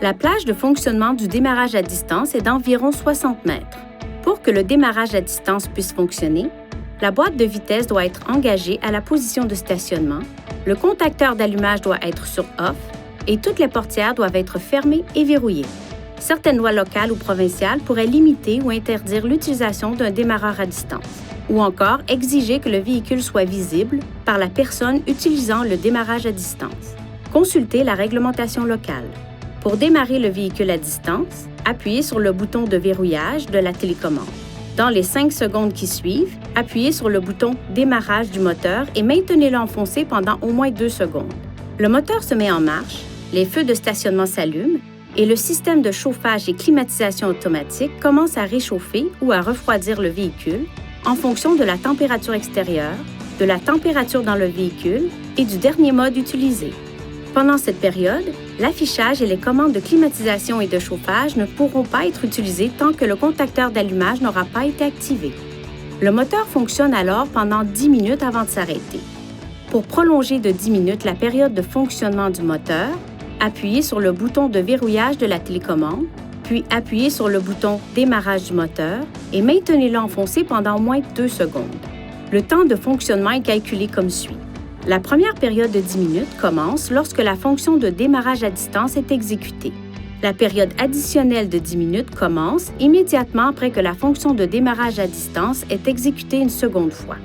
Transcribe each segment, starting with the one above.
La plage de fonctionnement du démarrage à distance est d'environ 60 mètres. Pour que le démarrage à distance puisse fonctionner, la boîte de vitesse doit être engagée à la position de stationnement, le contacteur d'allumage doit être sur off et toutes les portières doivent être fermées et verrouillées. Certaines lois locales ou provinciales pourraient limiter ou interdire l'utilisation d'un démarreur à distance, ou encore exiger que le véhicule soit visible par la personne utilisant le démarrage à distance. Consultez la réglementation locale. Pour démarrer le véhicule à distance, appuyez sur le bouton de verrouillage de la télécommande. Dans les 5 secondes qui suivent, appuyez sur le bouton « Démarrage du moteur » et maintenez-le enfoncé pendant au moins 2 secondes. Le moteur se met en marche, les feux de stationnement s'allument et le système de chauffage et climatisation automatique commence à réchauffer ou à refroidir le véhicule en fonction de la température extérieure, de la température dans le véhicule et du dernier mode utilisé. Pendant cette période, l'affichage et les commandes de climatisation et de chauffage ne pourront pas être utilisés tant que le contacteur d'allumage n'aura pas été activé. Le moteur fonctionne alors pendant 10 minutes avant de s'arrêter. Pour prolonger de 10 minutes la période de fonctionnement du moteur, appuyez sur le bouton de verrouillage de la télécommande, puis appuyez sur le bouton « Démarrage du moteur » et maintenez-le enfoncé pendant au moins 2 secondes. Le temps de fonctionnement est calculé comme suit. La première période de 10 minutes commence lorsque la fonction de démarrage à distance est exécutée. La période additionnelle de 10 minutes commence immédiatement après que la fonction de démarrage à distance est exécutée une seconde fois.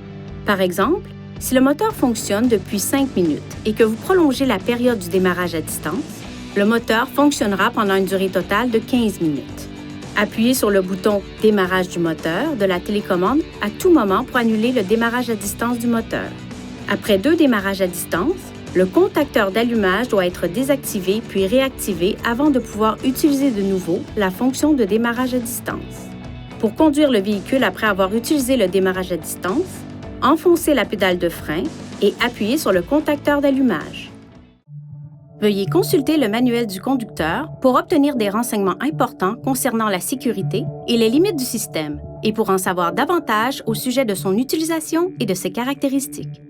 Par exemple, si le moteur fonctionne depuis 5 minutes et que vous prolongez la période du démarrage à distance, le moteur fonctionnera pendant une durée totale de 15 minutes. Appuyez sur le bouton « Démarrage du moteur » de la télécommande à tout moment pour annuler le démarrage à distance du moteur. Après 2 démarrages à distance, le contacteur d'allumage doit être désactivé puis réactivé avant de pouvoir utiliser de nouveau la fonction de démarrage à distance. Pour conduire le véhicule après avoir utilisé le démarrage à distance, enfoncez la pédale de frein et appuyez sur le contacteur d'allumage. Veuillez consulter le manuel du conducteur pour obtenir des renseignements importants concernant la sécurité et les limites du système et pour en savoir davantage au sujet de son utilisation et de ses caractéristiques.